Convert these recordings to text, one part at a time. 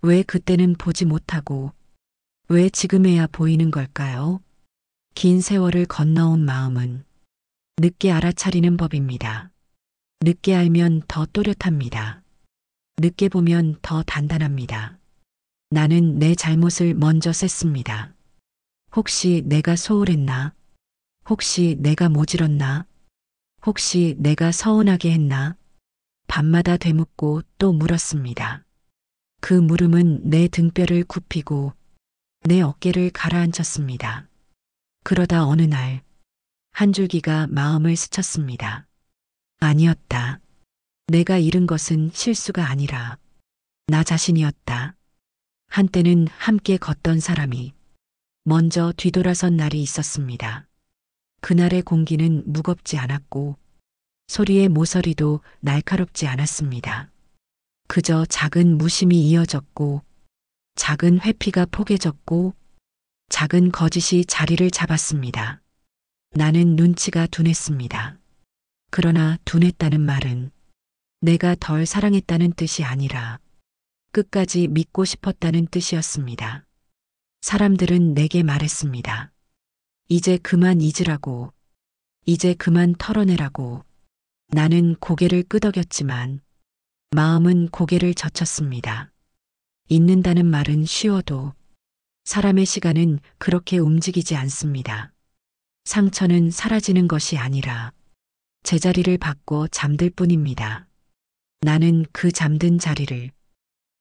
왜 그때는 보지 못하고 왜 지금에야 보이는 걸까요? 긴 세월을 건너온 마음은 늦게 알아차리는 법입니다. 늦게 알면 더 또렷합니다. 늦게 보면 더 단단합니다. 나는 내 잘못을 먼저 셌습니다. 혹시 내가 소홀했나? 혹시 내가 모질었나? 혹시 내가 서운하게 했나? 밤마다 되묻고 또 물었습니다. 그 물음은 내 등뼈를 굽히고 내 어깨를 가라앉혔습니다. 그러다 어느 날 한 줄기가 마음을 스쳤습니다. 아니었다. 내가 잃은 것은 실수가 아니라 나 자신이었다. 한때는 함께 걷던 사람이 먼저 뒤돌아선 날이 있었습니다. 그날의 공기는 무겁지 않았고 소리의 모서리도 날카롭지 않았습니다. 그저 작은 무심이 이어졌고 작은 회피가 포개졌고 작은 거짓이 자리를 잡았습니다. 나는 눈치가 둔했습니다. 그러나 둔했다는 말은 내가 덜 사랑했다는 뜻이 아니라 끝까지 믿고 싶었다는 뜻이었습니다. 사람들은 내게 말했습니다. 이제 그만 잊으라고, 이제 그만 털어내라고. 나는 고개를 끄덕였지만 마음은 고개를 젖혔습니다. 잊는다는 말은 쉬워도 사람의 시간은 그렇게 움직이지 않습니다. 상처는 사라지는 것이 아니라 제자리를 바꿔 잠들 뿐입니다. 나는 그 잠든 자리를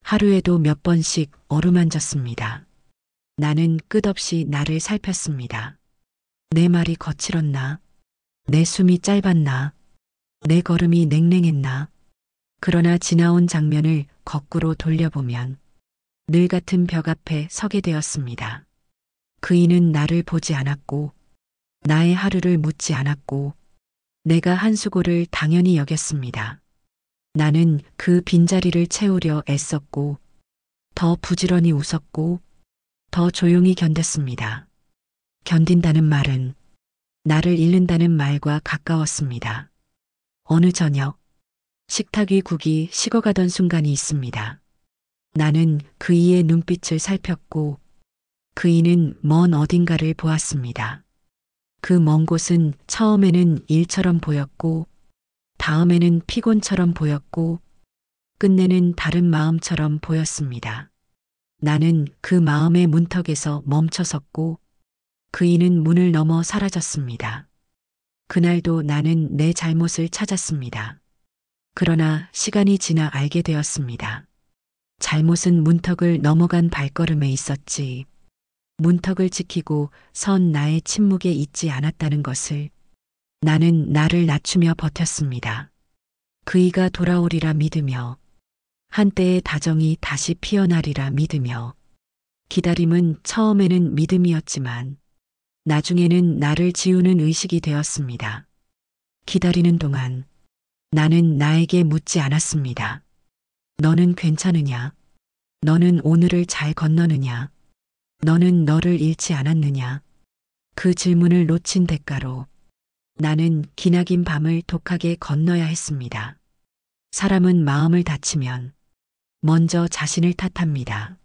하루에도 몇 번씩 어루만졌습니다. 나는 끝없이 나를 살폈습니다. 내 말이 거칠었나? 내 숨이 짧았나? 내 걸음이 냉랭했나? 그러나 지나온 장면을 거꾸로 돌려보면 늘 같은 벽 앞에 서게 되었습니다. 그이는 나를 보지 않았고 나의 하루를 묻지 않았고 내가 한 수고를 당연히 여겼습니다. 나는 그 빈자리를 채우려 애썼고 더 부지런히 웃었고 더 조용히 견뎠습니다. 견딘다는 말은 나를 잃는다는 말과 가까웠습니다. 어느 저녁 식탁 위 국이 식어가던 순간이 있습니다. 나는 그이의 눈빛을 살폈고 그이는 먼 어딘가를 보았습니다. 그 먼 곳은 처음에는 일처럼 보였고 다음에는 피곤처럼 보였고 끝내는 다른 마음처럼 보였습니다. 나는 그 마음의 문턱에서 멈춰섰고 그이는 문을 넘어 사라졌습니다. 그날도 나는 내 잘못을 찾았습니다. 그러나 시간이 지나 알게 되었습니다. 잘못은 문턱을 넘어간 발걸음에 있었지. 문턱을 지키고 선 나의 침묵에 있지 않았다는 것을. 나는 나를 낮추며 버텼습니다. 그이가 돌아오리라 믿으며 한때의 다정이 다시 피어나리라 믿으며 기다림은 처음에는 믿음이었지만 나중에는 나를 지우는 의식이 되었습니다. 기다리는 동안 나는 나에게 묻지 않았습니다. 너는 괜찮으냐? 너는 오늘을 잘 건너느냐? 너는 너를 잃지 않았느냐? 그 질문을 놓친 대가로 나는 기나긴 밤을 독하게 건너야 했습니다. 사람은 마음을 다치면 먼저 자신을 탓합니다.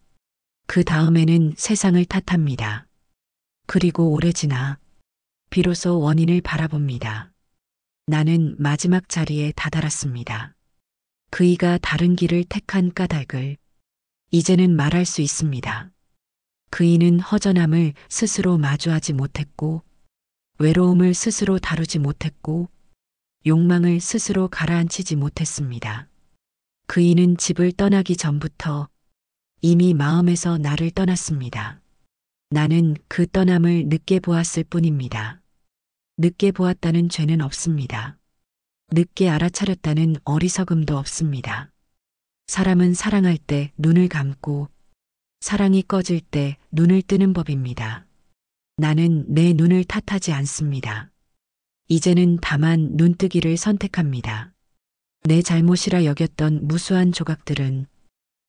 그 다음에는 세상을 탓합니다. 그리고 오래 지나 비로소 원인을 바라봅니다. 나는 마지막 자리에 다다랐습니다. 그이가 다른 길을 택한 까닭을 이제는 말할 수 있습니다. 그이는 허전함을 스스로 마주하지 못했고 외로움을 스스로 다루지 못했고 욕망을 스스로 가라앉히지 못했습니다. 그이는 집을 떠나기 전부터 이미 마음에서 나를 떠났습니다. 나는 그 떠남을 늦게 보았을 뿐입니다. 늦게 보았다는 죄는 없습니다. 늦게 알아차렸다는 어리석음도 없습니다. 사람은 사랑할 때 눈을 감고 사랑이 꺼질 때 눈을 뜨는 법입니다. 나는 내 눈을 탓하지 않습니다. 이제는 다만 눈뜨기를 선택합니다. 내 잘못이라 여겼던 무수한 조각들은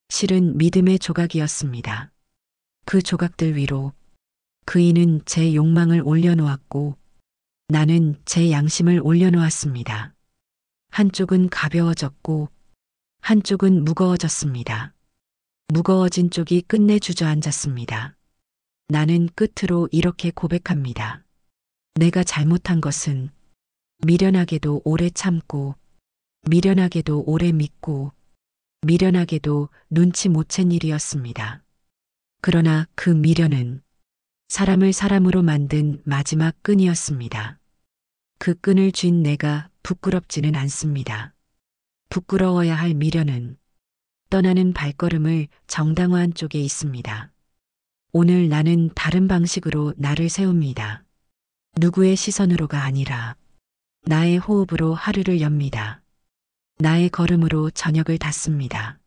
실은 믿음의 조각이었습니다. 그 조각들 위로 그이는 제 욕망을 올려놓았고 나는 제 양심을 올려놓았습니다. 한쪽은 가벼워졌고 한쪽은 무거워졌습니다. 무거워진 쪽이 끝내 주저앉았습니다. 나는 끝으로 이렇게 고백합니다. 내가 잘못한 것은 미련하게도 오래 참고, 미련하게도 오래 믿고, 미련하게도 눈치 못 챈 일이었습니다. 그러나 그 미련은 사람을 사람으로 만든 마지막 끈이었습니다. 그 끈을 쥔 내가 부끄럽지는 않습니다. 부끄러워야 할 미련은 떠나는 발걸음을 정당화한 쪽에 있습니다. 오늘 나는 다른 방식으로 나를 세웁니다. 누구의 시선으로가 아니라 나의 호흡으로 하루를 엽니다. 나의 걸음으로 저녁을 닫습니다.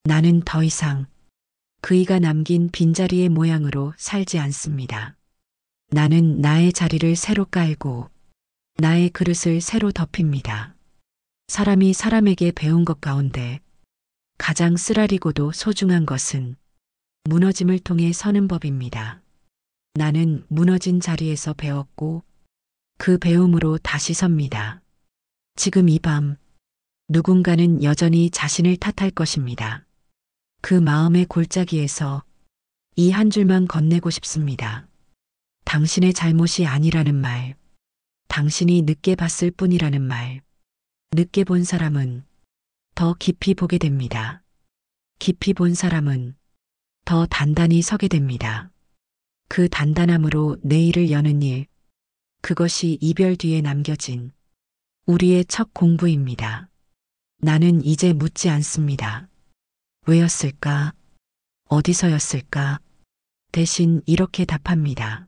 나는 더 이상 그이가 남긴 빈자리의 모양으로 살지 않습니다. 나는 나의 자리를 새로 깔고 나의 그릇을 새로 덮입니다. 사람이 사람에게 배운 것 가운데 가장 쓰라리고도 소중한 것은 무너짐을 통해 서는 법입니다. 나는 무너진 자리에서 배웠고 그 배움으로 다시 섭니다. 지금 이 밤 누군가는 여전히 자신을 탓할 것입니다. 그 마음의 골짜기에서 이 한 줄만 건네고 싶습니다. 당신의 잘못이 아니라는 말, 당신이 늦게 봤을 뿐이라는 말, 늦게 본 사람은 더 깊이 보게 됩니다. 깊이 본 사람은 더 단단히 서게 됩니다. 그 단단함으로 내일을 여는 일, 그것이 이별 뒤에 남겨진 우리의 첫 공부입니다. 나는 이제 묻지 않습니다. 왜였을까? 어디서였을까? 대신 이렇게 답합니다.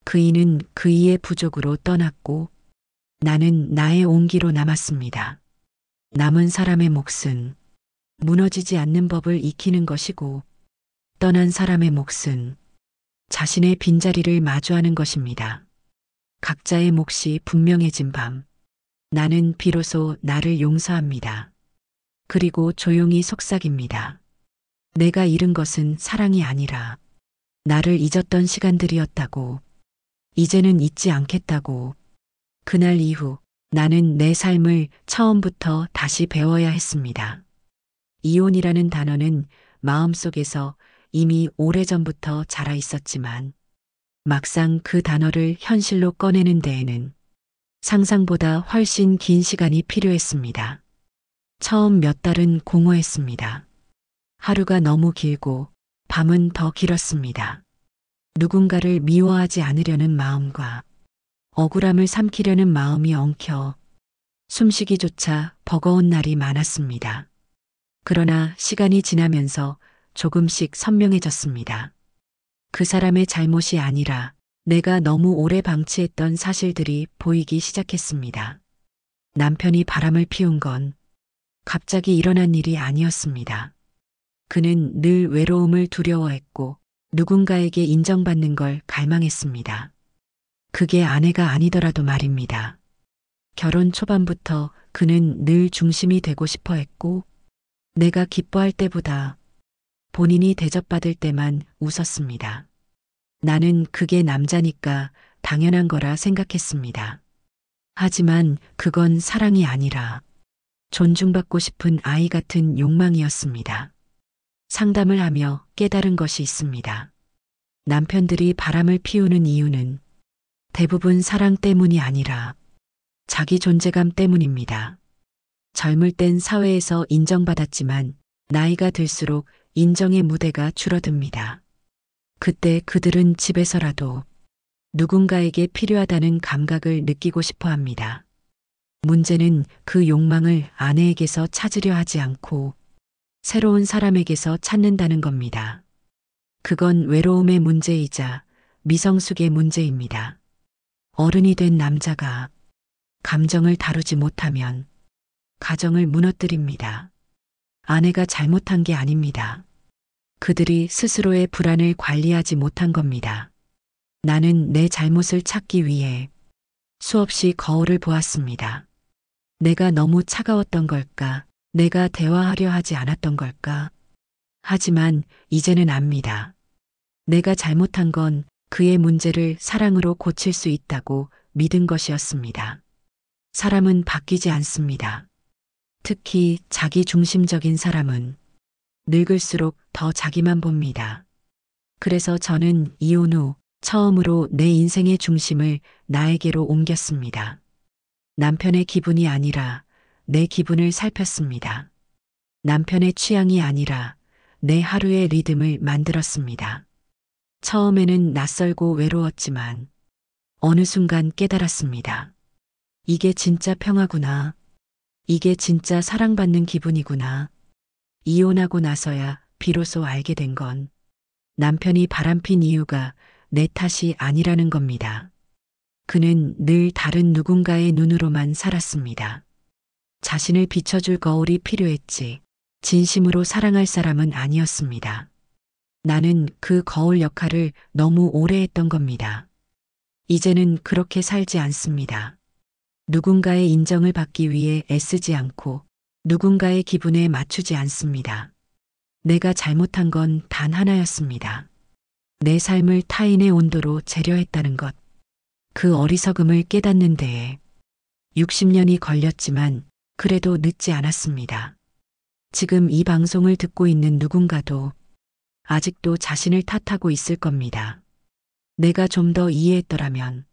그이는 그이의 부족으로 떠났고 나는 나의 온기로 남았습니다. 남은 사람의 몫은 무너지지 않는 법을 익히는 것이고 떠난 사람의 몫은 자신의 빈자리를 마주하는 것입니다. 각자의 몫이 분명해진 밤, 나는 비로소 나를 용서합니다. 그리고 조용히 속삭입니다. 내가 잃은 것은 사랑이 아니라 나를 잊었던 시간들이었다고, 이제는 잊지 않겠다고. 그날 이후 나는 내 삶을 처음부터 다시 배워야 했습니다. 이혼이라는 단어는 마음속에서 이미 오래전부터 자라 있었지만 막상 그 단어를 현실로 꺼내는 데에는 상상보다 훨씬 긴 시간이 필요했습니다. 처음 몇 달은 공허했습니다. 하루가 너무 길고 밤은 더 길었습니다. 누군가를 미워하지 않으려는 마음과 억울함을 삼키려는 마음이 엉켜 숨쉬기조차 버거운 날이 많았습니다. 그러나 시간이 지나면서 조금씩 선명해졌습니다. 그 사람의 잘못이 아니라 내가 너무 오래 방치했던 사실들이 보이기 시작했습니다. 남편이 바람을 피운 건 갑자기 일어난 일이 아니었습니다. 그는 늘 외로움을 두려워했고 누군가에게 인정받는 걸 갈망했습니다. 그게 아내가 아니더라도 말입니다. 결혼 초반부터 그는 늘 중심이 되고 싶어 했고 내가 기뻐할 때보다 본인이 대접받을 때만 웃었습니다. 나는 그게 남자니까 당연한 거라 생각했습니다. 하지만 그건 사랑이 아니라 존중받고 싶은 아이 같은 욕망이었습니다. 상담을 하며 깨달은 것이 있습니다. 남편들이 바람을 피우는 이유는 대부분 사랑 때문이 아니라 자기 존재감 때문입니다. 젊을 땐 사회에서 인정받았지만 나이가 들수록 인정의 무대가 줄어듭니다. 그때 그들은 집에서라도 누군가에게 필요하다는 감각을 느끼고 싶어 합니다. 문제는 그 욕망을 아내에게서 찾으려 하지 않고 새로운 사람에게서 찾는다는 겁니다. 그건 외로움의 문제이자 미성숙의 문제입니다. 어른이 된 남자가 감정을 다루지 못하면 가정을 무너뜨립니다. 아내가 잘못한 게 아닙니다. 그들이 스스로의 불안을 관리하지 못한 겁니다. 나는 내 잘못을 찾기 위해 수없이 거울을 보았습니다. 내가 너무 차가웠던 걸까? 내가 대화하려 하지 않았던 걸까? 하지만 이제는 압니다. 내가 잘못한 건 그의 문제를 사랑으로 고칠 수 있다고 믿은 것이었습니다. 사람은 바뀌지 않습니다. 특히 자기 중심적인 사람은 늙을수록 더 자기만 봅니다. 그래서 저는 이혼 후 처음으로 내 인생의 중심을 나에게로 옮겼습니다. 남편의 기분이 아니라 내 기분을 살폈습니다. 남편의 취향이 아니라 내 하루의 리듬을 만들었습니다. 처음에는 낯설고 외로웠지만 어느 순간 깨달았습니다. 이게 진짜 평화구나. 이게 진짜 사랑받는 기분이구나. 이혼하고 나서야 비로소 알게 된 건 남편이 바람핀 이유가 내 탓이 아니라는 겁니다. 그는 늘 다른 누군가의 눈으로만 살았습니다. 자신을 비춰줄 거울이 필요했지 진심으로 사랑할 사람은 아니었습니다. 나는 그 거울 역할을 너무 오래 했던 겁니다. 이제는 그렇게 살지 않습니다. 누군가의 인정을 받기 위해 애쓰지 않고 누군가의 기분에 맞추지 않습니다. 내가 잘못한 건 단 하나였습니다. 내 삶을 타인의 온도로 재려했다는 것. 그 어리석음을 깨닫는 데에 60년이 걸렸지만 그래도 늦지 않았습니다. 지금 이 방송을 듣고 있는 누군가도 아직도 자신을 탓하고 있을 겁니다. 내가 좀 더 이해했더라면,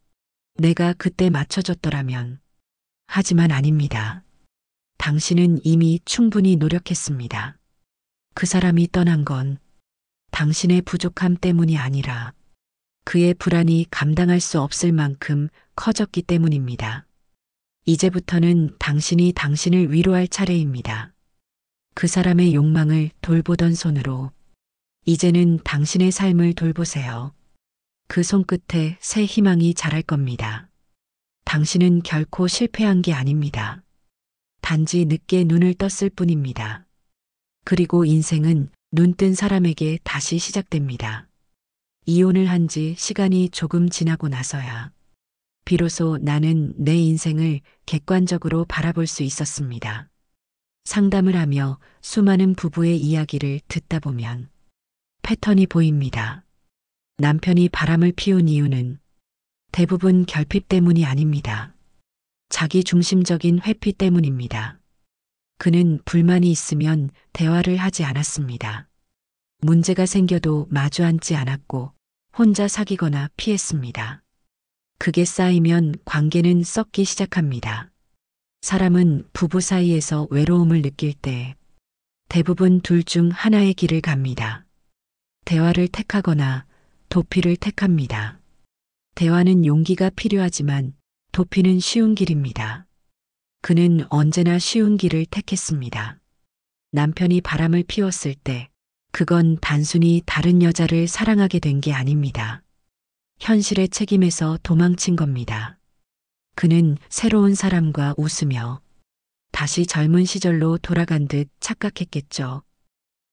내가 그때 맞춰줬더라면. 하지만 아닙니다. 당신은 이미 충분히 노력했습니다. 그 사람이 떠난 건 당신의 부족함 때문이 아니라 그의 불안이 감당할 수 없을 만큼 커졌기 때문입니다. 이제부터는 당신이 당신을 위로할 차례입니다. 그 사람의 욕망을 돌보던 손으로 이제는 당신의 삶을 돌보세요. 그 손끝에 새 희망이 자랄 겁니다. 당신은 결코 실패한 게 아닙니다. 단지 늦게 눈을 떴을 뿐입니다. 그리고 인생은 눈뜬 사람에게 다시 시작됩니다. 이혼을 한 지 시간이 조금 지나고 나서야 비로소 나는 내 인생을 객관적으로 바라볼 수 있었습니다. 상담을 하며 수많은 부부의 이야기를 듣다 보면 패턴이 보입니다. 남편이 바람을 피운 이유는 대부분 결핍 때문이 아닙니다. 자기 중심적인 회피 때문입니다. 그는 불만이 있으면 대화를 하지 않았습니다. 문제가 생겨도 마주 앉지 않았고 혼자 사귀거나 피했습니다. 그게 쌓이면 관계는 썩기 시작합니다. 사람은 부부 사이에서 외로움을 느낄 때 대부분 둘 중 하나의 길을 갑니다. 대화를 택하거나 도피를 택합니다. 대화는 용기가 필요하지만 도피는 쉬운 길입니다. 그는 언제나 쉬운 길을 택했습니다. 남편이 바람을 피웠을 때 그건 단순히 다른 여자를 사랑하게 된 게 아닙니다. 현실의 책임에서 도망친 겁니다. 그는 새로운 사람과 웃으며 다시 젊은 시절로 돌아간 듯 착각했겠죠.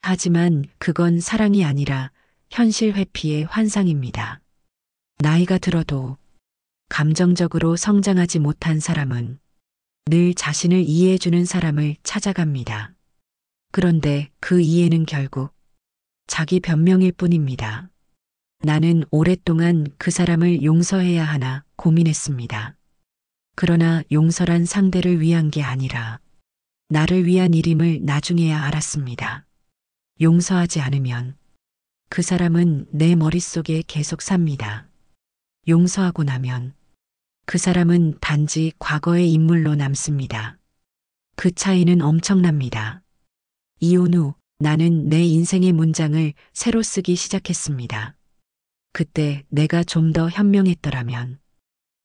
하지만 그건 사랑이 아니라 현실 회피의 환상입니다. 나이가 들어도 감정적으로 성장하지 못한 사람은 늘 자신을 이해해주는 사람을 찾아갑니다. 그런데 그 이해는 결국 자기 변명일 뿐입니다. 나는 오랫동안 그 사람을 용서해야 하나 고민했습니다. 그러나 용서란 상대를 위한 게 아니라 나를 위한 일임을 나중에야 알았습니다. 용서하지 않으면 그 사람은 내 머릿속에 계속 삽니다. 용서하고 나면 그 사람은 단지 과거의 인물로 남습니다. 그 차이는 엄청납니다. 이혼 후 나는 내 인생의 문장을 새로 쓰기 시작했습니다. 그때 내가 좀 더 현명했더라면,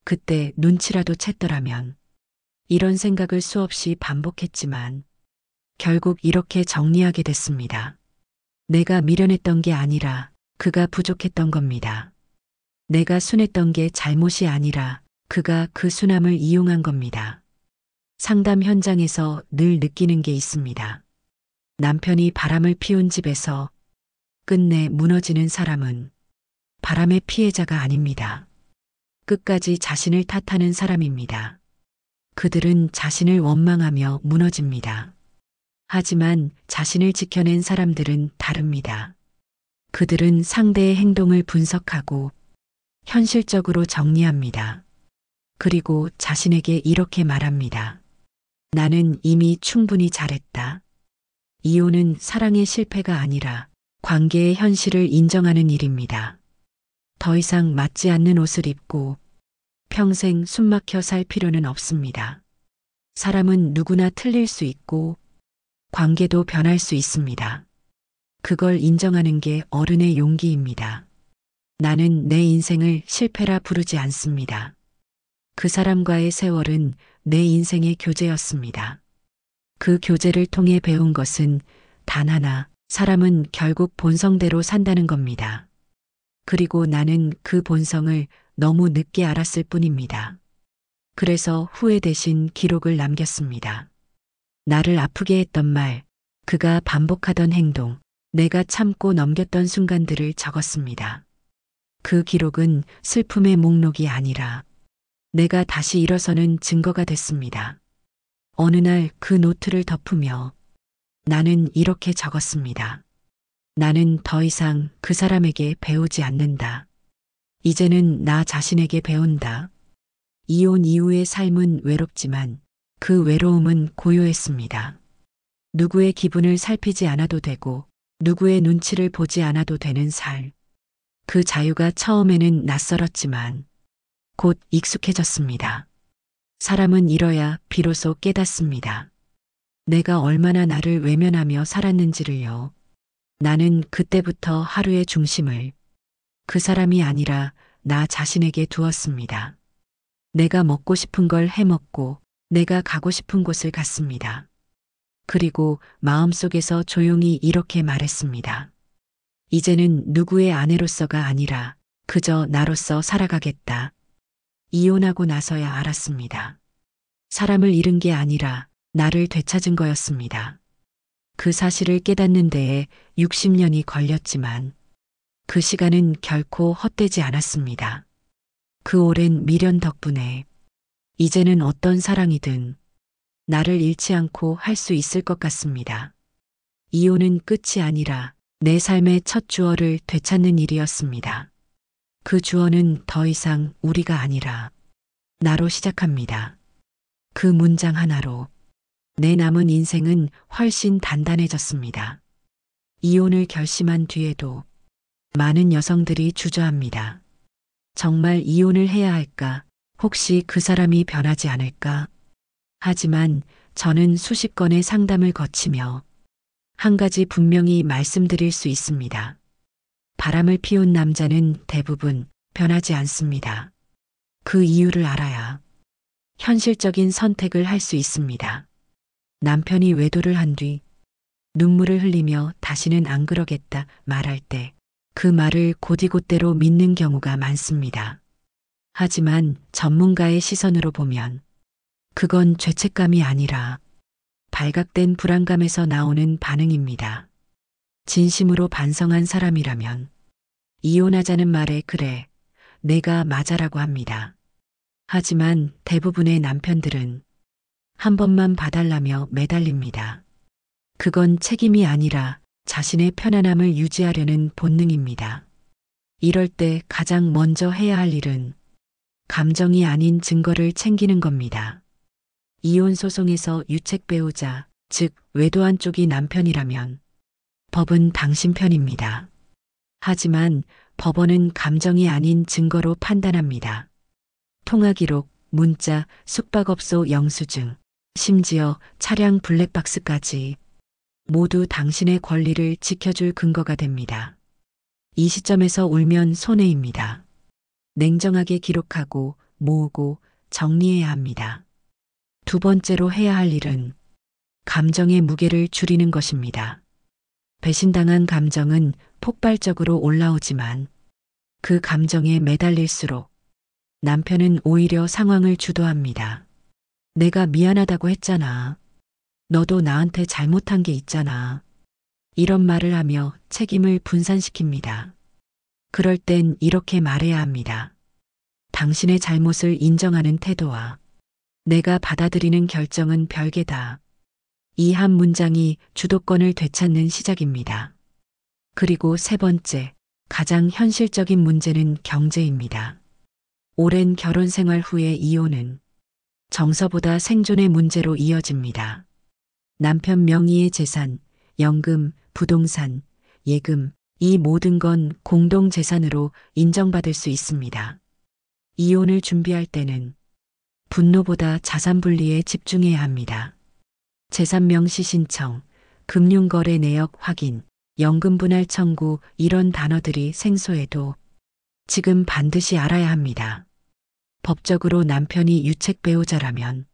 그때 눈치라도 챘더라면, 이런 생각을 수없이 반복했지만 결국 이렇게 정리하게 됐습니다. 내가 미련했던 게 아니라 그가 부족했던 겁니다. 내가 순했던 게 잘못이 아니라 그가 그 순함을 이용한 겁니다. 상담 현장에서 늘 느끼는 게 있습니다. 남편이 바람을 피운 집에서 끝내 무너지는 사람은 바람의 피해자가 아닙니다. 끝까지 자신을 탓하는 사람입니다. 그들은 자신을 원망하며 무너집니다. 하지만 자신을 지켜낸 사람들은 다릅니다. 그들은 상대의 행동을 분석하고 현실적으로 정리합니다. 그리고 자신에게 이렇게 말합니다. 나는 이미 충분히 잘했다. 이혼은 사랑의 실패가 아니라 관계의 현실을 인정하는 일입니다. 더 이상 맞지 않는 옷을 입고 평생 숨막혀 살 필요는 없습니다. 사람은 누구나 틀릴 수 있고 관계도 변할 수 있습니다. 그걸 인정하는 게 어른의 용기입니다. 나는 내 인생을 실패라 부르지 않습니다. 그 사람과의 세월은 내 인생의 교재였습니다. 그 교재를 통해 배운 것은 단 하나, 사람은 결국 본성대로 산다는 겁니다. 그리고 나는 그 본성을 너무 늦게 알았을 뿐입니다. 그래서 후회 대신 기록을 남겼습니다. 나를 아프게 했던 말, 그가 반복하던 행동, 내가 참고 넘겼던 순간들을 적었습니다. 그 기록은 슬픔의 목록이 아니라 내가 다시 일어서는 증거가 됐습니다. 어느 날 그 노트를 덮으며 나는 이렇게 적었습니다. 나는 더 이상 그 사람에게 배우지 않는다. 이제는 나 자신에게 배운다. 이혼 이후의 삶은 외롭지만 그 외로움은 고요했습니다. 누구의 기분을 살피지 않아도 되고 누구의 눈치를 보지 않아도 되는 삶. 그 자유가 처음에는 낯설었지만 곧 익숙해졌습니다. 사람은 잃어야 비로소 깨닫습니다. 내가 얼마나 나를 외면하며 살았는지를요. 나는 그때부터 하루의 중심을 그 사람이 아니라 나 자신에게 두었습니다. 내가 먹고 싶은 걸 해먹고 내가 가고 싶은 곳을 갔습니다. 그리고 마음속에서 조용히 이렇게 말했습니다. 이제는 누구의 아내로서가 아니라 그저 나로서 살아가겠다. 이혼하고 나서야 알았습니다. 사람을 잃은 게 아니라 나를 되찾은 거였습니다. 그 사실을 깨닫는 데에 60년이 걸렸지만 그 시간은 결코 헛되지 않았습니다. 그 오랜 미련 덕분에 이제는 어떤 사랑이든 나를 잃지 않고 할 수 있을 것 같습니다. 이혼은 끝이 아니라 내 삶의 첫 주어를 되찾는 일이었습니다. 그 주어는 더 이상 우리가 아니라 나로 시작합니다. 그 문장 하나로 내 남은 인생은 훨씬 단단해졌습니다. 이혼을 결심한 뒤에도 많은 여성들이 주저합니다. 정말 이혼을 해야 할까? 혹시 그 사람이 변하지 않을까? 하지만 저는 수십 건의 상담을 거치며 한 가지 분명히 말씀드릴 수 있습니다. 바람을 피운 남자는 대부분 변하지 않습니다. 그 이유를 알아야 현실적인 선택을 할 수 있습니다. 남편이 외도를 한 뒤 눈물을 흘리며 다시는 안 그러겠다 말할 때 그 말을 곧이곧대로 믿는 경우가 많습니다. 하지만 전문가의 시선으로 보면 그건 죄책감이 아니라 발각된 불안감에서 나오는 반응입니다. 진심으로 반성한 사람이라면 이혼하자는 말에 그래, 내가 맞아라고 합니다. 하지만 대부분의 남편들은 한 번만 봐달라며 매달립니다. 그건 책임이 아니라 자신의 편안함을 유지하려는 본능입니다. 이럴 때 가장 먼저 해야 할 일은 감정이 아닌 증거를 챙기는 겁니다. 이혼 소송에서 유책 배우자, 즉 외도한 쪽이 남편이라면 법은 당신 편입니다. 하지만 법원은 감정이 아닌 증거로 판단합니다. 통화 기록, 문자, 숙박업소 영수증, 심지어 차량 블랙박스까지 모두 당신의 권리를 지켜줄 근거가 됩니다. 이 시점에서 울면 손해입니다. 냉정하게 기록하고 모으고 정리해야 합니다. 두 번째로 해야 할 일은 감정의 무게를 줄이는 것입니다. 배신당한 감정은 폭발적으로 올라오지만 그 감정에 매달릴수록 남편은 오히려 상황을 주도합니다. 내가 미안하다고 했잖아. 너도 나한테 잘못한 게 있잖아. 이런 말을 하며 책임을 분산시킵니다. 그럴 땐 이렇게 말해야 합니다. 당신의 잘못을 인정하는 태도와 내가 받아들이는 결정은 별개다. 이 한 문장이 주도권을 되찾는 시작입니다. 그리고 세 번째, 가장 현실적인 문제는 경제입니다. 오랜 결혼 생활 후의 이혼은 정서보다 생존의 문제로 이어집니다. 남편 명의의 재산, 연금, 부동산, 예금, 이 모든 건 공동재산으로 인정받을 수 있습니다. 이혼을 준비할 때는 분노보다 자산 분리에 집중해야 합니다. 재산 명시 신청, 금융거래 내역 확인, 연금 분할 청구 이런 단어들이 생소해도 지금 반드시 알아야 합니다. 법적으로 남편이 유책 배우자라면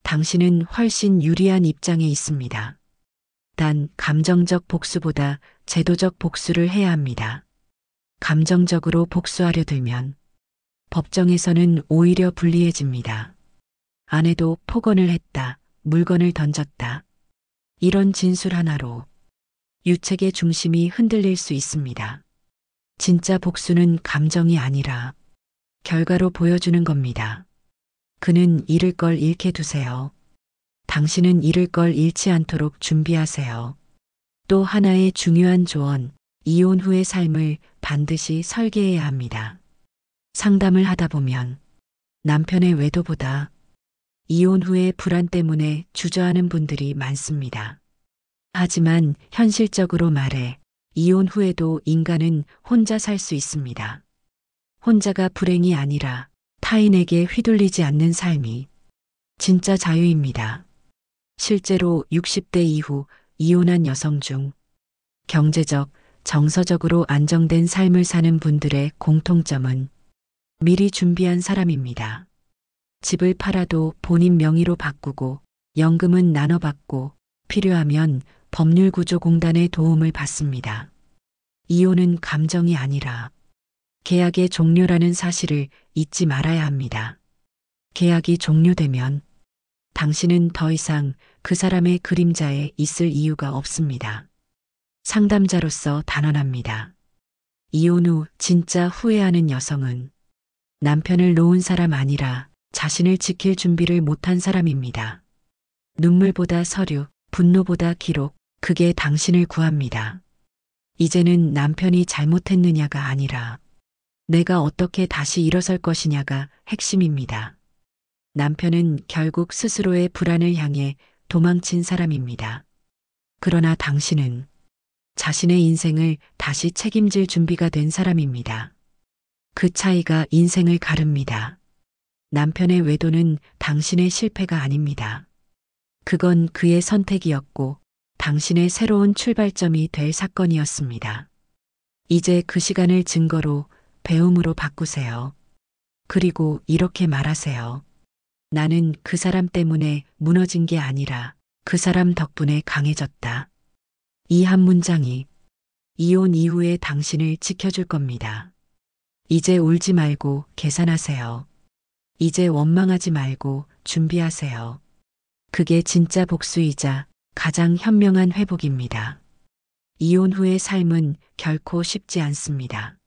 당신은 훨씬 유리한 입장에 있습니다. 단 감정적 복수보다 제도적 복수를 해야 합니다. 감정적으로 복수하려 들면 법정에서는 오히려 불리해집니다. 아내도 폭언을 했다, 물건을 던졌다. 이런 진술 하나로 유책의 중심이 흔들릴 수 있습니다. 진짜 복수는 감정이 아니라 결과로 보여주는 겁니다. 그는 잃을 걸 잃게 두세요. 당신은 잃을 걸 잃지 않도록 준비하세요. 또 하나의 중요한 조언, 이혼 후의 삶을 반드시 설계해야 합니다. 상담을 하다 보면 남편의 외도보다 이혼 후의 불안 때문에 주저하는 분들이 많습니다. 하지만 현실적으로 말해 이혼 후에도 인간은 혼자 살 수 있습니다. 혼자가 불행이 아니라 타인에게 휘둘리지 않는 삶이 진짜 자유입니다. 실제로 60대 이후 이혼한 여성 중 경제적, 정서적으로 안정된 삶을 사는 분들의 공통점은 미리 준비한 사람입니다. 집을 팔아도 본인 명의로 바꾸고 연금은 나눠받고 필요하면 법률구조공단의 도움을 받습니다. 이혼은 감정이 아니라 계약의 종료라는 사실을 잊지 말아야 합니다. 계약이 종료되면 당신은 더 이상 그 사람의 그림자에 있을 이유가 없습니다. 상담자로서 단언합니다. 이혼 후 진짜 후회하는 여성은 남편을 놓은 사람 아니라 자신을 지킬 준비를 못한 사람입니다. 눈물보다 서류, 분노보다 기록, 그게 당신을 구합니다. 이제는 남편이 잘못했느냐가 아니라 내가 어떻게 다시 일어설 것이냐가 핵심입니다. 남편은 결국 스스로의 불안을 향해 도망친 사람입니다. 그러나 당신은 자신의 인생을 다시 책임질 준비가 된 사람입니다. 그 차이가 인생을 가릅니다. 남편의 외도는 당신의 실패가 아닙니다. 그건 그의 선택이었고 당신의 새로운 출발점이 될 사건이었습니다. 이제 그 시간을 증거로 배움으로 바꾸세요. 그리고 이렇게 말하세요. 나는 그 사람 때문에 무너진 게 아니라 그 사람 덕분에 강해졌다. 이 한 문장이 이혼 이후의 당신을 지켜줄 겁니다. 이제 울지 말고 계산하세요. 이제 원망하지 말고 준비하세요. 그게 진짜 복수이자 가장 현명한 회복입니다. 이혼 후의 삶은 결코 쉽지 않습니다.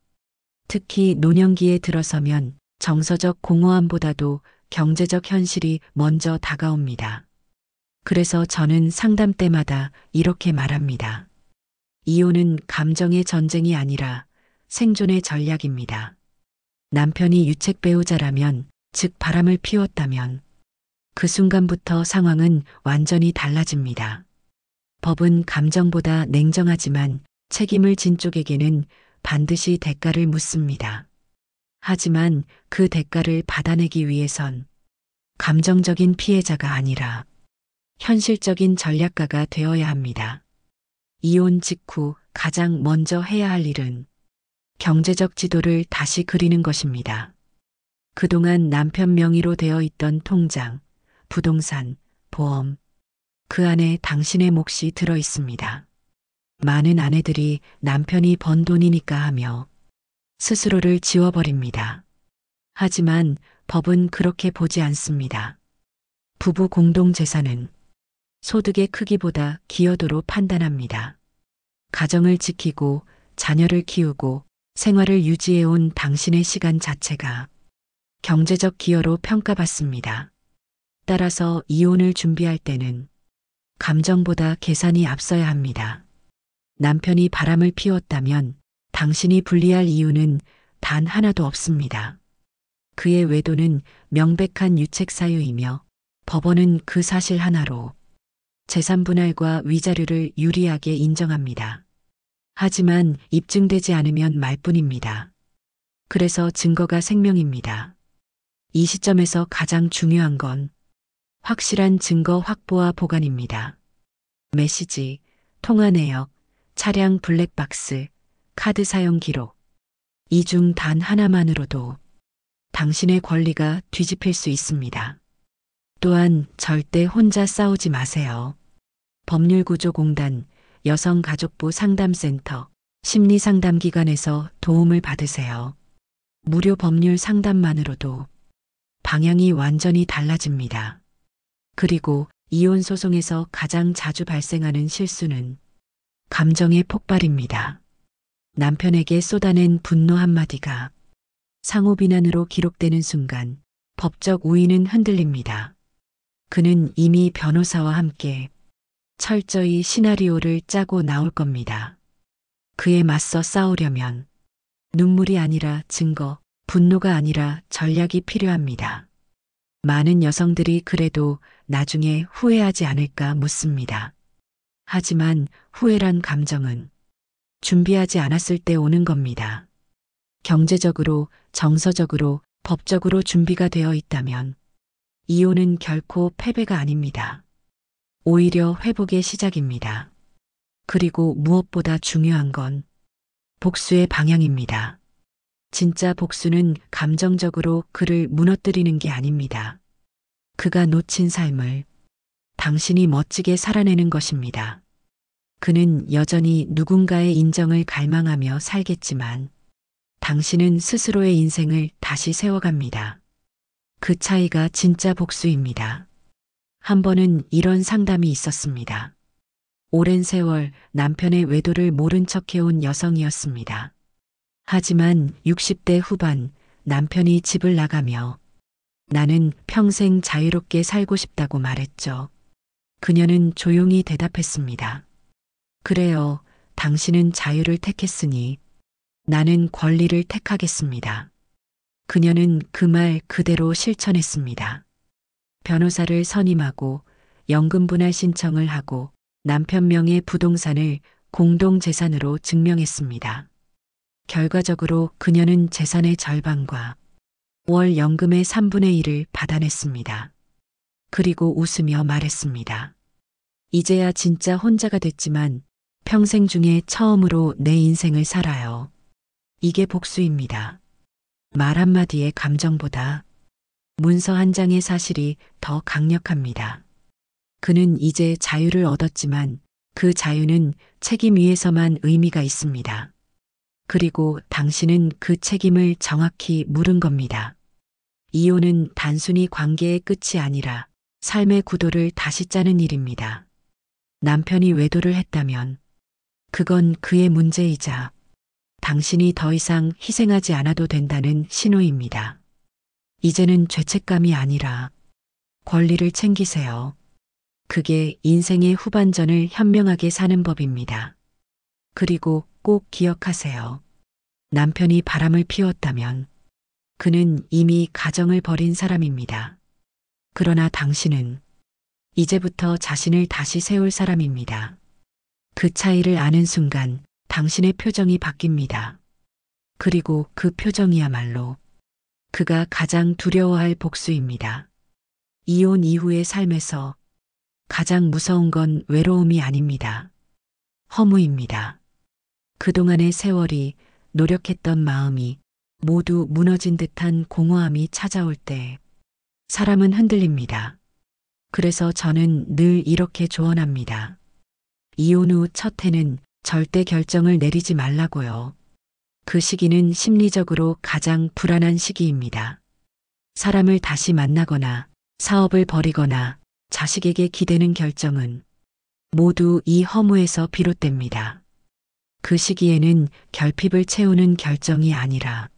특히 노년기에 들어서면 정서적 공허함보다도 경제적 현실이 먼저 다가옵니다. 그래서 저는 상담 때마다 이렇게 말합니다. 이혼은 감정의 전쟁이 아니라 생존의 전략입니다. 남편이 유책 배우자라면, 즉 바람을 피웠다면 그 순간부터 상황은 완전히 달라집니다. 법은 감정보다 냉정하지만 책임을 진 쪽에게는 반드시 대가를 묻습니다. 하지만 그 대가를 받아내기 위해선 감정적인 피해자가 아니라 현실적인 전략가가 되어야 합니다. 이혼 직후 가장 먼저 해야 할 일은 경제적 지도를 다시 그리는 것입니다. 그동안 남편 명의로 되어 있던 통장, 부동산, 보험, 그 안에 당신의 몫이 들어 있습니다. 많은 아내들이 남편이 번 돈이니까 하며 스스로를 지워버립니다. 하지만 법은 그렇게 보지 않습니다. 부부 공동재산은 소득의 크기보다 기여도로 판단합니다. 가정을 지키고 자녀를 키우고 생활을 유지해온 당신의 시간 자체가 경제적 기여로 평가받습니다. 따라서 이혼을 준비할 때는 감정보다 계산이 앞서야 합니다. 남편이 바람을 피웠다면 당신이 불리할 이유는 단 하나도 없습니다. 그의 외도는 명백한 유책 사유이며 법원은 그 사실 하나로 재산 분할과 위자료를 유리하게 인정합니다. 하지만 입증되지 않으면 말뿐입니다. 그래서 증거가 생명입니다. 이 시점에서 가장 중요한 건 확실한 증거 확보와 보관입니다. 메시지, 통화 내역, 차량 블랙박스, 카드 사용 기록. 이 중 단 하나만으로도 당신의 권리가 뒤집힐 수 있습니다. 또한 절대 혼자 싸우지 마세요. 법률구조공단, 여성가족부 상담센터, 심리상담기관에서 도움을 받으세요. 무료 법률 상담만으로도 방향이 완전히 달라집니다. 그리고 이혼 소송에서 가장 자주 발생하는 실수는 감정의 폭발입니다. 남편에게 쏟아낸 분노 한마디가 상호 비난으로 기록되는 순간 법적 우위는 흔들립니다. 그는 이미 변호사와 함께 철저히 시나리오를 짜고 나올 겁니다. 그에 맞서 싸우려면 눈물이 아니라 증거, 분노가 아니라 전략이 필요합니다. 많은 여성들이 그래도 나중에 후회하지 않을까 묻습니다. 하지만 후회란 감정은 준비하지 않았을 때 오는 겁니다. 경제적으로, 정서적으로, 법적으로 준비가 되어 있다면 이혼은 결코 패배가 아닙니다. 오히려 회복의 시작입니다. 그리고 무엇보다 중요한 건 복수의 방향입니다. 진짜 복수는 감정적으로 그를 무너뜨리는 게 아닙니다. 그가 놓친 삶을 당신이 멋지게 살아내는 것입니다. 그는 여전히 누군가의 인정을 갈망하며 살겠지만 당신은 스스로의 인생을 다시 세워갑니다. 그 차이가 진짜 복수입니다. 한 번은 이런 상담이 있었습니다. 오랜 세월 남편의 외도를 모른 척해온 여성이었습니다. 하지만 60대 후반 남편이 집을 나가며 나는 평생 자유롭게 살고 싶다고 말했죠. 그녀는 조용히 대답했습니다. 그래요, 당신은 자유를 택했으니 나는 권리를 택하겠습니다. 그녀는 그 말 그대로 실천했습니다. 변호사를 선임하고 연금 분할 신청을 하고 남편 명의 부동산을 공동재산으로 증명했습니다. 결과적으로 그녀는 재산의 절반과 월 연금의 3분의 1을 받아냈습니다. 그리고 웃으며 말했습니다. 이제야 진짜 혼자가 됐지만 평생 중에 처음으로 내 인생을 살아요. 이게 복수입니다. 말 한마디의 감정보다 문서 한 장의 사실이 더 강력합니다. 그는 이제 자유를 얻었지만 그 자유는 책임 위에서만 의미가 있습니다. 그리고 당신은 그 책임을 정확히 물은 겁니다. 이혼은 단순히 관계의 끝이 아니라 삶의 구도를 다시 짜는 일입니다. 남편이 외도를 했다면 그건 그의 문제이자 당신이 더 이상 희생하지 않아도 된다는 신호입니다. 이제는 죄책감이 아니라 권리를 챙기세요. 그게 인생의 후반전을 현명하게 사는 법입니다. 그리고 꼭 기억하세요. 남편이 바람을 피웠다면 그는 이미 가정을 버린 사람입니다. 그러나 당신은 이제부터 자신을 다시 세울 사람입니다. 그 차이를 아는 순간 당신의 표정이 바뀝니다. 그리고 그 표정이야말로 그가 가장 두려워할 복수입니다. 이혼 이후의 삶에서 가장 무서운 건 외로움이 아닙니다. 허무입니다. 그동안의 세월이 노력했던 마음이 모두 무너진 듯한 공허함이 찾아올 때 사람은 흔들립니다. 그래서 저는 늘 이렇게 조언합니다. 이혼 후 첫 해는 절대 결정을 내리지 말라고요. 그 시기는 심리적으로 가장 불안한 시기입니다. 사람을 다시 만나거나 사업을 벌이거나 자식에게 기대는 결정은 모두 이 허무에서 비롯됩니다. 그 시기에는 결핍을 채우는 결정이 아니라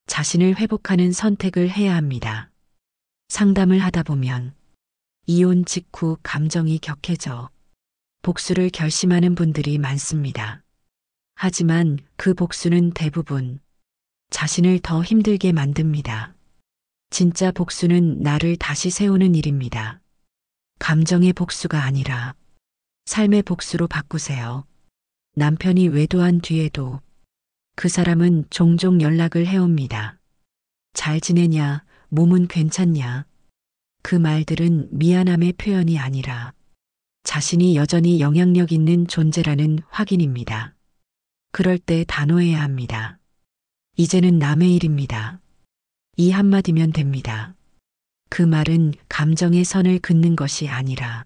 자신을 회복하는 선택을 해야 합니다. 상담을 하다 보면 이혼 직후 감정이 격해져 복수를 결심하는 분들이 많습니다. 하지만 그 복수는 대부분 자신을 더 힘들게 만듭니다. 진짜 복수는 나를 다시 세우는 일입니다. 감정의 복수가 아니라 삶의 복수로 바꾸세요. 남편이 외도한 뒤에도 그 사람은 종종 연락을 해옵니다. 잘 지내냐, 몸은 괜찮냐. 그 말들은 미안함의 표현이 아니라 자신이 여전히 영향력 있는 존재라는 확인입니다. 그럴 때 단호해야 합니다. 이제는 남의 일입니다. 이 한마디면 됩니다. 그 말은 감정의 선을 긋는 것이 아니라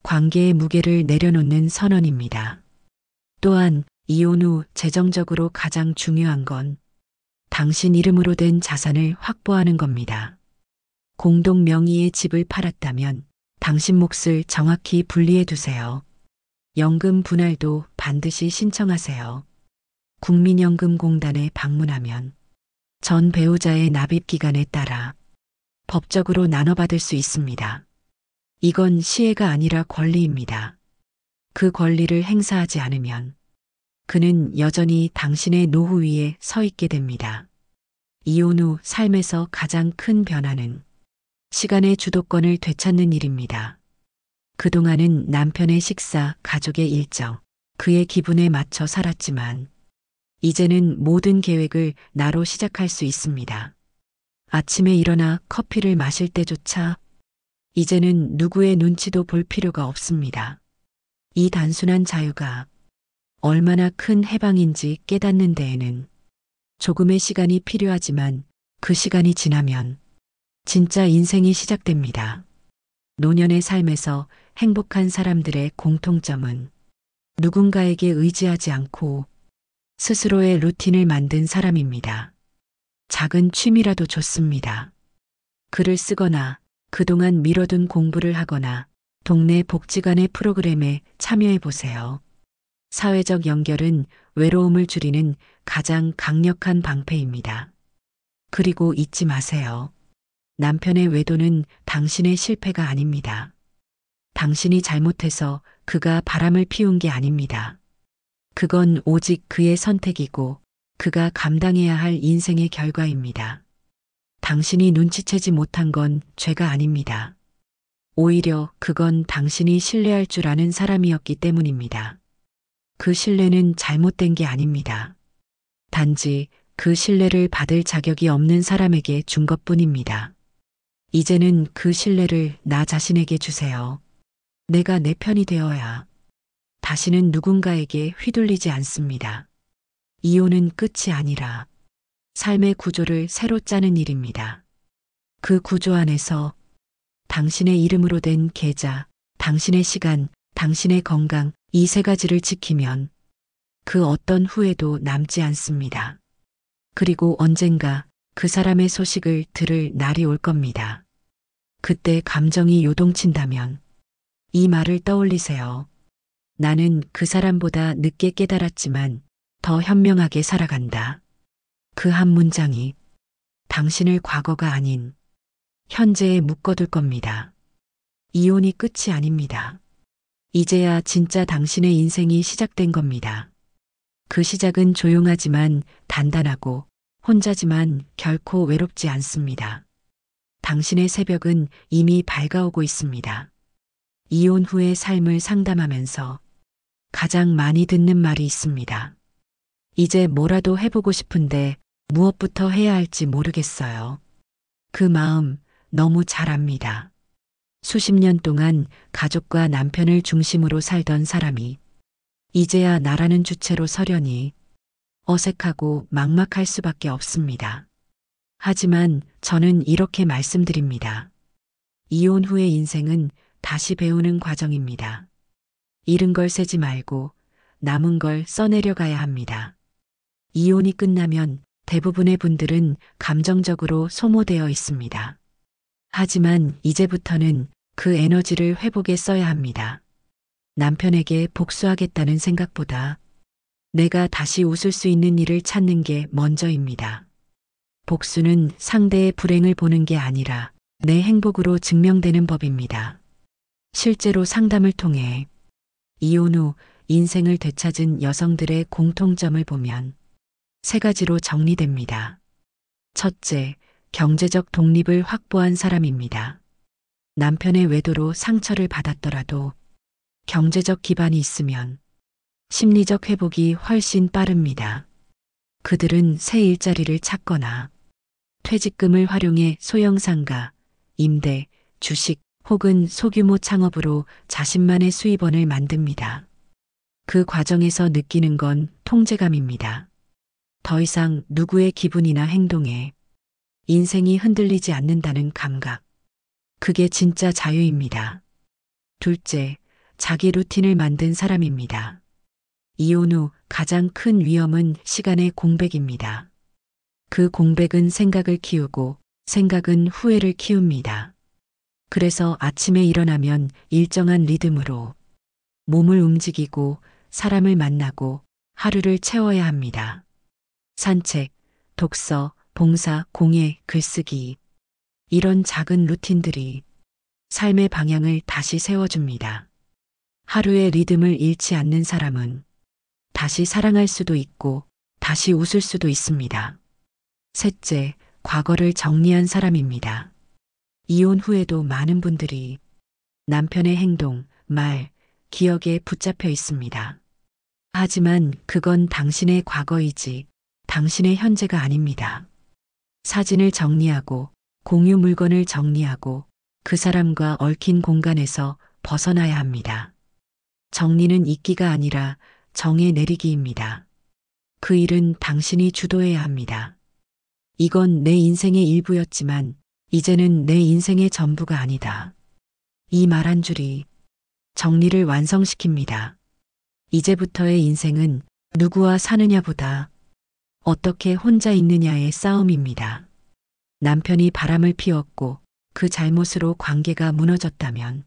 관계의 무게를 내려놓는 선언입니다. 또한 이혼 후 재정적으로 가장 중요한 건 당신 이름으로 된 자산을 확보하는 겁니다. 공동 명의의 집을 팔았다면 당신 몫을 정확히 분리해 두세요. 연금 분할도 반드시 신청하세요. 국민연금공단에 방문하면 전 배우자의 납입 기간에 따라 법적으로 나눠받을 수 있습니다. 이건 시혜가 아니라 권리입니다. 그 권리를 행사하지 않으면 그는 여전히 당신의 노후 위에 서 있게 됩니다. 이혼 후 삶에서 가장 큰 변화는 시간의 주도권을 되찾는 일입니다. 그동안은 남편의 식사, 가족의 일정, 그의 기분에 맞춰 살았지만 이제는 모든 계획을 나로 시작할 수 있습니다. 아침에 일어나 커피를 마실 때조차 이제는 누구의 눈치도 볼 필요가 없습니다. 이 단순한 자유가 얼마나 큰 해방인지 깨닫는 데에는 조금의 시간이 필요하지만 그 시간이 지나면 진짜 인생이 시작됩니다. 노년의 삶에서 행복한 사람들의 공통점은 누군가에게 의지하지 않고 스스로의 루틴을 만든 사람입니다. 작은 취미라도 좋습니다. 글을 쓰거나 그동안 미뤄둔 공부를 하거나 동네 복지관의 프로그램에 참여해 보세요. 사회적 연결은 외로움을 줄이는 가장 강력한 방패입니다. 그리고 잊지 마세요. 남편의 외도는 당신의 실패가 아닙니다. 당신이 잘못해서 그가 바람을 피운 게 아닙니다. 그건 오직 그의 선택이고 그가 감당해야 할 인생의 결과입니다. 당신이 눈치채지 못한 건 죄가 아닙니다. 오히려 그건 당신이 신뢰할 줄 아는 사람이었기 때문입니다. 그 신뢰는 잘못된 게 아닙니다. 단지 그 신뢰를 받을 자격이 없는 사람에게 준 것뿐입니다. 이제는 그 신뢰를 나 자신에게 주세요. 내가 내 편이 되어야 다시는 누군가에게 휘둘리지 않습니다. 이혼은 끝이 아니라 삶의 구조를 새로 짜는 일입니다. 그 구조 안에서 당신의 이름으로 된 계좌, 당신의 시간, 당신의 건강, 이 세 가지를 지키면 그 어떤 후회도 남지 않습니다. 그리고 언젠가 그 사람의 소식을 들을 날이 올 겁니다. 그때 감정이 요동친다면 이 말을 떠올리세요. 나는 그 사람보다 늦게 깨달았지만 더 현명하게 살아간다. 그 한 문장이 당신을 과거가 아닌 현재에 묶어둘 겁니다. 이혼이 끝이 아닙니다. 이제야 진짜 당신의 인생이 시작된 겁니다. 그 시작은 조용하지만 단단하고 혼자지만 결코 외롭지 않습니다. 당신의 새벽은 이미 밝아오고 있습니다. 이혼 후의 삶을 상담하면서 가장 많이 듣는 말이 있습니다. 이제 뭐라도 해보고 싶은데 무엇부터 해야 할지 모르겠어요. 그 마음 너무 잘 압니다. 수십 년 동안 가족과 남편을 중심으로 살던 사람이 이제야 나라는 주체로 서려니 어색하고 막막할 수밖에 없습니다. 하지만 저는 이렇게 말씀드립니다. 이혼 후의 인생은 다시 배우는 과정입니다. 잃은 걸 세지 말고 남은 걸 써내려 가야 합니다. 이혼이 끝나면 대부분의 분들은 감정적으로 소모되어 있습니다. 하지만 이제부터는 그 에너지를 회복에 써야 합니다. 남편에게 복수하겠다는 생각보다 내가 다시 웃을 수 있는 일을 찾는 게 먼저입니다. 복수는 상대의 불행을 보는 게 아니라 내 행복으로 증명되는 법입니다. 실제로 상담을 통해 이혼 후 인생을 되찾은 여성들의 공통점을 보면 세 가지로 정리됩니다. 첫째, 경제적 독립을 확보한 사람입니다. 남편의 외도로 상처를 받았더라도 경제적 기반이 있으면 심리적 회복이 훨씬 빠릅니다. 그들은 새 일자리를 찾거나 퇴직금을 활용해 소형상가, 임대, 주식 혹은 소규모 창업으로 자신만의 수입원을 만듭니다. 그 과정에서 느끼는 건 통제감입니다. 더 이상 누구의 기분이나 행동에 인생이 흔들리지 않는다는 감각. 그게 진짜 자유입니다. 둘째, 자기 루틴을 만든 사람입니다. 이혼 후 가장 큰 위험은 시간의 공백입니다. 그 공백은 생각을 키우고 생각은 후회를 키웁니다. 그래서 아침에 일어나면 일정한 리듬으로 몸을 움직이고 사람을 만나고 하루를 채워야 합니다. 산책, 독서, 봉사, 공예, 글쓰기. 이런 작은 루틴들이 삶의 방향을 다시 세워줍니다. 하루의 리듬을 잃지 않는 사람은 다시 사랑할 수도 있고 다시 웃을 수도 있습니다. 셋째, 과거를 정리한 사람입니다. 이혼 후에도 많은 분들이 남편의 행동, 말, 기억에 붙잡혀 있습니다. 하지만 그건 당신의 과거이지 당신의 현재가 아닙니다. 사진을 정리하고 공유 물건을 정리하고 그 사람과 얽힌 공간에서 벗어나야 합니다. 정리는 잊기가 아니라 정해 내리기입니다. 그 일은 당신이 주도해야 합니다. 이건 내 인생의 일부였지만 이제는 내 인생의 전부가 아니다. 이 말 한 줄이 정리를 완성시킵니다. 이제부터의 인생은 누구와 사느냐보다 어떻게 혼자 있느냐의 싸움입니다. 남편이 바람을 피웠고 그 잘못으로 관계가 무너졌다면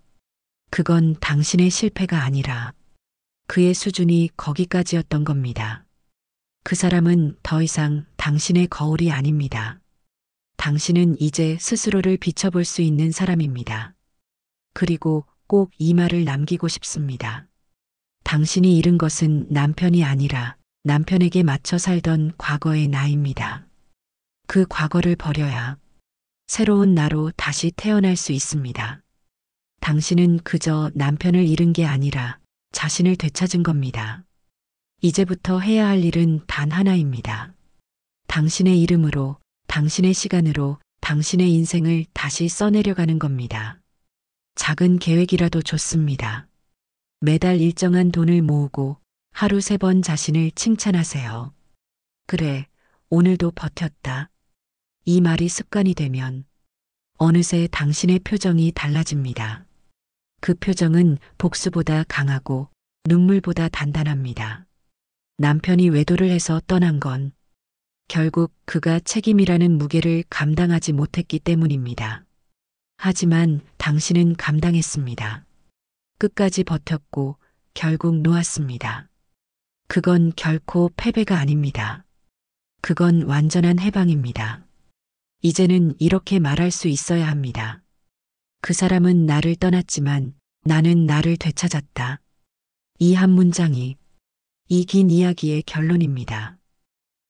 그건 당신의 실패가 아니라 그의 수준이 거기까지였던 겁니다. 그 사람은 더 이상 당신의 거울이 아닙니다. 당신은 이제 스스로를 비춰볼 수 있는 사람입니다. 그리고 꼭 이 말을 남기고 싶습니다. 당신이 잃은 것은 남편이 아니라 남편에게 맞춰 살던 과거의 나입니다. 그 과거를 버려야 새로운 나로 다시 태어날 수 있습니다. 당신은 그저 남편을 잃은 게 아니라 자신을 되찾은 겁니다. 이제부터 해야 할 일은 단 하나입니다. 당신의 이름으로, 당신의 시간으로 당신의 인생을 다시 써내려가는 겁니다. 작은 계획이라도 좋습니다. 매달 일정한 돈을 모으고 하루 3번 자신을 칭찬하세요. 그래, 오늘도 버텼다. 이 말이 습관이 되면 어느새 당신의 표정이 달라집니다. 그 표정은 복수보다 강하고 눈물보다 단단합니다. 남편이 외도를 해서 떠난 건 결국 그가 책임이라는 무게를 감당하지 못했기 때문입니다. 하지만 당신은 감당했습니다. 끝까지 버텼고 결국 놓았습니다. 그건 결코 패배가 아닙니다. 그건 완전한 해방입니다. 이제는 이렇게 말할 수 있어야 합니다. 그 사람은 나를 떠났지만 나는 나를 되찾았다. 이 한 문장이 이 긴 이야기의 결론입니다.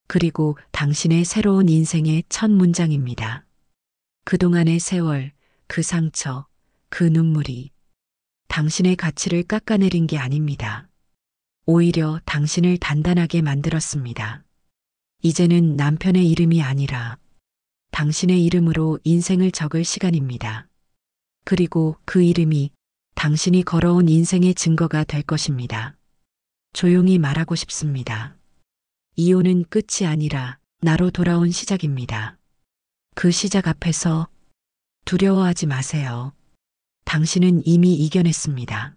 그리고 당신의 새로운 인생의 첫 문장입니다. 그동안의 세월, 그 상처, 그 눈물이 당신의 가치를 깎아내린 게 아닙니다. 오히려 당신을 단단하게 만들었습니다. 이제는 남편의 이름이 아니라 당신의 이름으로 인생을 적을 시간입니다. 그리고 그 이름이 당신이 걸어온 인생의 증거가 될 것입니다. 조용히 말하고 싶습니다. 이혼은 끝이 아니라 나로 돌아온 시작입니다. 그 시작 앞에서 두려워하지 마세요. 당신은 이미 이겨냈습니다.